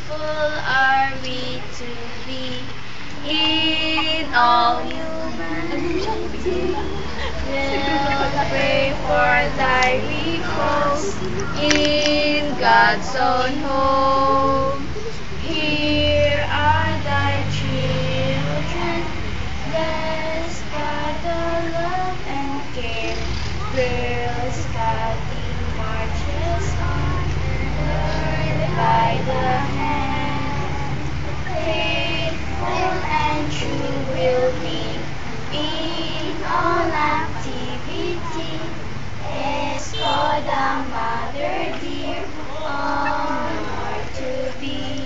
Faithful are we to be in all humanity. We'll pray for thy repose in God's own home. Here are thy children, blessed by the love and care. Girls, Godly marches on, lured by the hand. Faithful and true will be in all activity. Escoda, Mother dear, honor to thee.